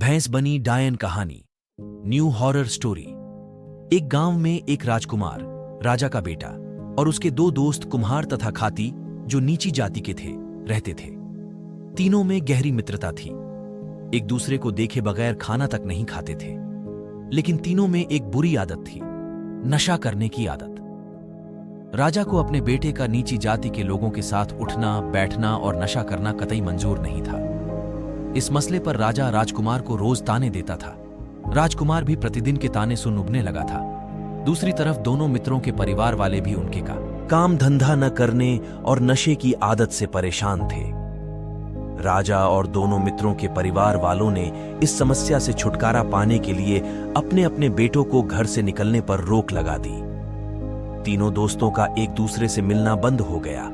भैंस बनी डायन कहानी। New horror story. एक गांव में एक राजकुमार, राजा का बेटा, और उसके दो दोस्त कुम्हार तथा खाती, जो नीची जाति के थे, रहते थे। तीनों में गहरी मित्रता थी। एक दूसरे को देखे बगैर खाना तक नहीं खाते थे। लेकिन तीनों में एक बुरी आदत थी, नशा करने की आदत। राजा को अपने बेटे का नीची जाति के लोगों के साथ उठना, बैठना और नशा करना कतई मंजूर नहीं था। इस मसले पर राजा राजकुमार को रोज ताने देता था। राजकुमार भी प्रतिदिन के ताने सुन उबने लगा था। दूसरी तरफ दोनों मित्रों के परिवार वाले भी उनके काम धंधा न करने और नशे की आदत से परेशान थे। राजा और दोनों मित्रों के परिवार वालों ने इस समस्या से छुटकारा पाने के लिए अपने अपने बेटों को घर से निकलने पर रोक लगा दी। तीनों दोस्तों का एक दूसरे से मिलना बंद हो गया,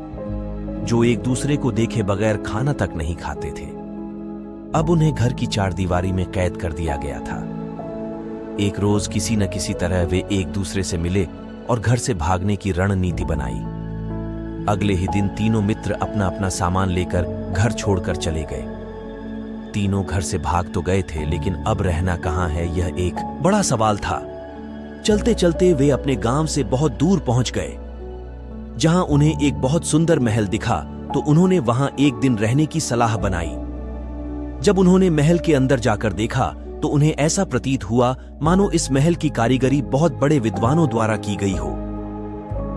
जो एक दूसरे को देखे बगैर खाना तक नहीं खाते थे। अब उन्हें घर की चारदीवारी में कैद कर दिया गया था। एक रोज किसी न किसी तरह वे एक दूसरे से मिले और घर से भागने की रणनीति बनाई। अगले ही दिन तीनों मित्र अपना अपना सामान लेकर घर छोड़कर चले गए। तीनों घर से भाग तो गए थे, लेकिन अब रहना कहां है, यह एक बड़ा सवाल था। चलते चलते वे अपने गांव से बहुत दूर पहुंच गए। जहां उन्हें एक बहुत सुंदर महल दिखा तो उन्होंने वहां एक दिन रहने की सलाह बनाई। जब उन्होंने महल के अंदर जाकर देखा तो उन्हें ऐसा प्रतीत हुआ मानो इस महल की कारीगरी बहुत बड़े विद्वानों द्वारा की गई हो।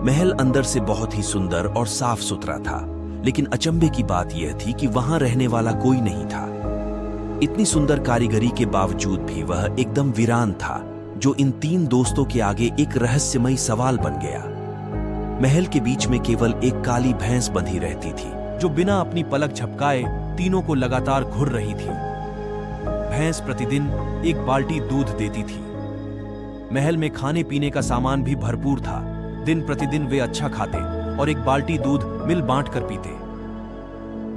महल अंदर से बहुत ही सुंदर और साफ सुथरा था, लेकिन अचंभे की बात यह थी कि वहां रहने वाला कोई नहीं था। इतनी सुंदर कारीगरी के बावजूद भी वह एकदम वीरान था, जो इन तीन दोस्तों के आगे एक रहस्यमयी सवाल बन गया। महल के बीच में केवल एक काली भैंस बंधी रहती थी, जो बिना अपनी पलक झपकाए तीनों को लगातार घुर रही थी। भैंस प्रतिदिन एक बाल्टी दूध देती थी। महल में खाने पीने का सामान भी भरपूर था। दिन प्रतिदिन वे अच्छा खाते और एक बाल्टी दूध मिल बांट कर पीते।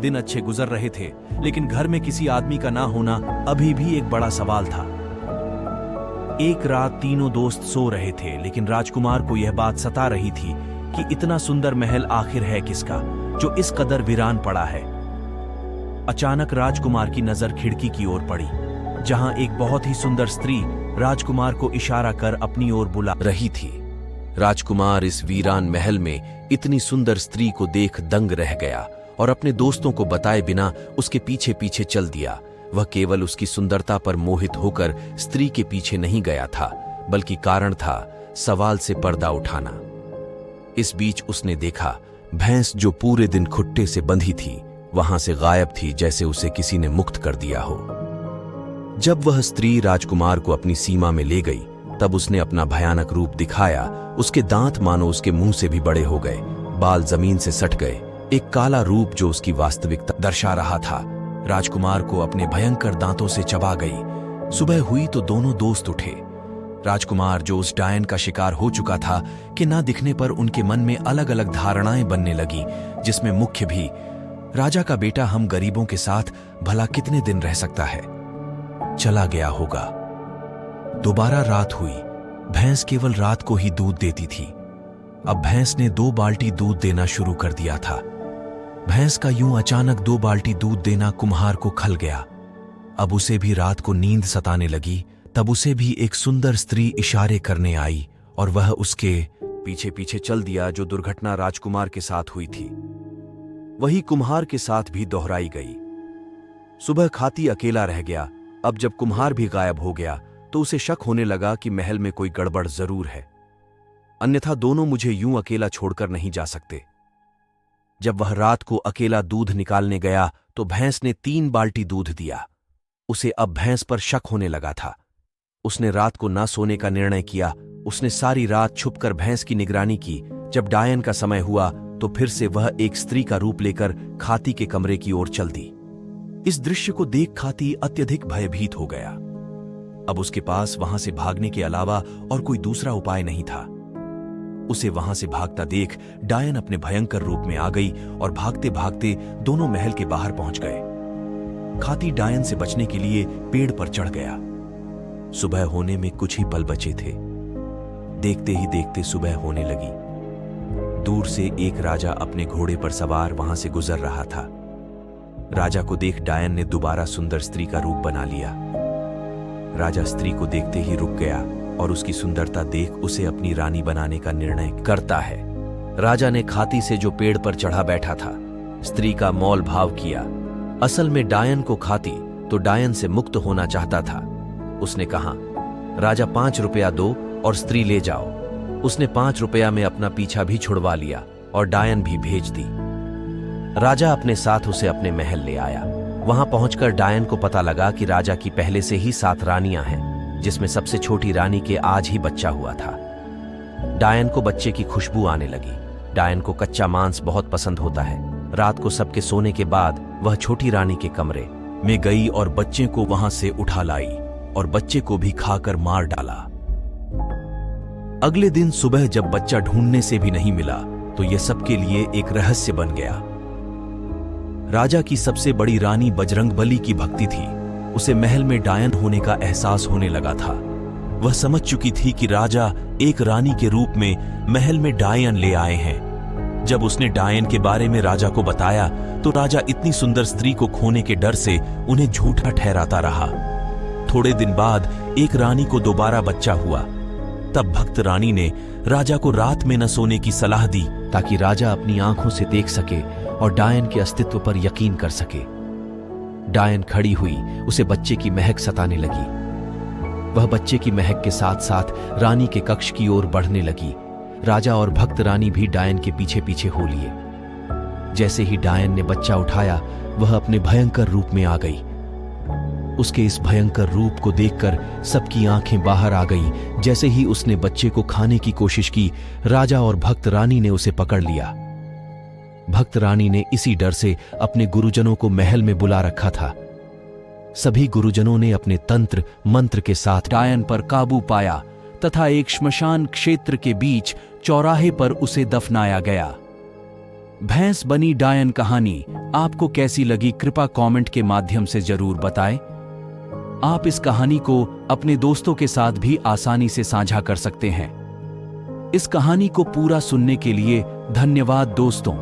दिन अच्छे गुजर रहे थे, लेकिन घर में किसी आदमी का ना होना अभी भी एक बड़ा सवाल था। एक रात तीनों दोस्त सो रहे थे, लेकिन राजकुमार को यह बात सता रही थी कि इतना सुंदर महल आखिर है किसका, जो इस कदर वीरान पड़ा है। अचानक राजकुमार की नजर खिड़की की ओर पड़ी, जहां एक बहुत ही सुंदर स्त्री राजकुमार को इशारा कर अपनी ओर बुला रही थी। राजकुमार इस वीरान महल में इतनी सुंदर स्त्री को देख दंग रह गया और अपने दोस्तों को बताए बिना उसके पीछे पीछे चल दिया। वह केवल उसकी सुंदरता पर मोहित होकर स्त्री के पीछे नहीं गया था, बल्कि कारण था सवाल से पर्दा उठाना। इस बीच उसने देखा भैंस, जो पूरे दिन खुट्टे से बंधी थी, वहां से गायब थी, जैसे उसे किसी ने मुक्त कर दिया हो। जब वह स्त्री राजकुमार को अपनी सीमा में ले गई, तब उसने अपना भयानक रूप दिखाया। उसके दांत मानो उसके मुंह से भी बड़े हो गए, बाल जमीन से सट गए, एक काला रूप जो उसकी वास्तविकता दर्शा रहा था, राजकुमार को अपने भयंकर दांतों से चबा गई। सुबह हुई तो दोनों दोस्त उठे। राजकुमार, जो उस डायन का शिकार हो चुका था, कि ना दिखने पर उनके मन में अलग अलग धारणाएं बनने लगी, जिसमें मुख्य भी राजा का बेटा हम गरीबों के साथ भला कितने दिन रह सकता है, चला गया होगा। दोबारा रात हुई। भैंस केवल रात को ही दूध देती थी। अब भैंस ने 2 बाल्टी दूध देना शुरू कर दिया था। भैंस का यूं अचानक 2 बाल्टी दूध देना कुम्हार को खल गया। अब उसे भी रात को नींद सताने लगी। तब उसे भी एक सुंदर स्त्री इशारे करने आई और वह उसके पीछे पीछे चल दिया। जो दुर्घटना राजकुमार के साथ हुई थी, वही कुम्हार के साथ भी दोहराई गई। सुबह खाती अकेला रह गया। अब जब कुम्हार भी गायब हो गया तो उसे शक होने लगा कि महल में कोई गड़बड़ जरूर है, अन्यथा दोनों मुझे यूं अकेला छोड़कर नहीं जा सकते। जब वह रात को अकेला दूध निकालने गया तो भैंस ने 3 बाल्टी दूध दिया। उसे अब भैंस पर शक होने लगा था। उसने रात को ना सोने का निर्णय किया। उसने सारी रात छुपकर भैंस की निगरानी की। जब डायन का समय हुआ तो फिर से वह एक स्त्री का रूप लेकर खाती के कमरे की ओर चल दी। इस दृश्य को देख खाती अत्यधिक भयभीत हो गया। अब उसके पास वहां से भागने के अलावा और कोई दूसरा उपाय नहीं था। उसे वहां से भागता देख डायन अपने भयंकर रूप में आ गई और भागते भागते दोनों महल के बाहर पहुंच गए। खाती डायन से बचने के लिए पेड़ पर चढ़ गया। सुबह होने में कुछ ही पल बचे थे। देखते ही देखते सुबह होने लगी। दूर से एक राजा अपने घोड़े पर सवार वहां से गुजर रहा था। राजा को देख डायन ने दोबारा सुंदर स्त्री का रूप बना लिया। राजा स्त्री को देखते ही रुक गया और उसकी सुंदरता देख उसे अपनी रानी बनाने का निर्णय करता है। राजा ने खाती से जो पेड़ पर चढ़ा बैठा था, स्त्री का मोल भाव किया। असल में डायन को खाती तो डायन से मुक्त होना चाहता था। उसने कहा, राजा 5 रुपया दो और स्त्री ले जाओ। उसने 5 रुपया में अपना पीछा भी छुड़वा लिया और डायन भी भेज दी। राजा अपने साथ उसे अपने महल ले आया। वहां पहुंचकर डायन को पता लगा कि राजा की पहले से ही 7 रानियां हैं, जिसमें सबसे छोटी रानी के आज ही बच्चा हुआ था। डायन को बच्चे की खुशबू आने लगी। डायन को कच्चा मांस बहुत पसंद होता है। रात को सबके सोने के बाद वह छोटी रानी के कमरे में गई और बच्चे को वहां से उठा लाई और बच्चे को भी खाकर मार डाला। अगले दिन सुबह जब बच्चा ढूंढने से भी नहीं मिला तो यह सबके लिए एक रहस्य बन गया। राजा की सबसे बड़ी रानी बजरंगबली की भक्ति थी। उसे महल में डायन होने का एहसास होने लगा था। वह समझ चुकी थी कि राजा एक रानी के रूप में महल में डायन ले आए हैं। जब उसने डायन के बारे में राजा को बताया तो राजा इतनी सुंदर स्त्री को खोने के डर से उन्हें झूठा ठहराता रहा। थोड़े दिन बाद एक रानी को दोबारा बच्चा हुआ। तब भक्त रानी ने राजा को रात में न सोने की सलाह दी ताकि राजा अपनी आंखों से देख सके और डायन के अस्तित्व पर यकीन कर सके। डायन खड़ी हुई, उसे बच्चे की महक सताने लगी। वह बच्चे की महक के साथ साथ रानी के कक्ष की ओर बढ़ने लगी। राजा और भक्त रानी भी डायन के पीछे पीछे हो लिए। जैसे ही डायन ने बच्चा उठाया, वह अपने भयंकर रूप में आ गई। उसके इस भयंकर रूप को देखकर सबकी आंखें बाहर आ गईं। जैसे ही उसने बच्चे को खाने की कोशिश की, राजा और भक्त रानी ने उसे पकड़ लिया। भक्त रानी ने इसी डर से अपने गुरुजनों को महल में बुला रखा था। सभी गुरुजनों ने अपने तंत्र मंत्र के साथ डायन पर काबू पाया तथा एक श्मशान क्षेत्र के बीच चौराहे पर उसे दफनाया गया। भैंस बनी डायन कहानी आपको कैसी लगी, कृपया कमेंट के माध्यम से जरूर बताएं। आप इस कहानी को अपने दोस्तों के साथ भी आसानी से साझा कर सकते हैं। इस कहानी को पूरा सुनने के लिए धन्यवाद दोस्तों।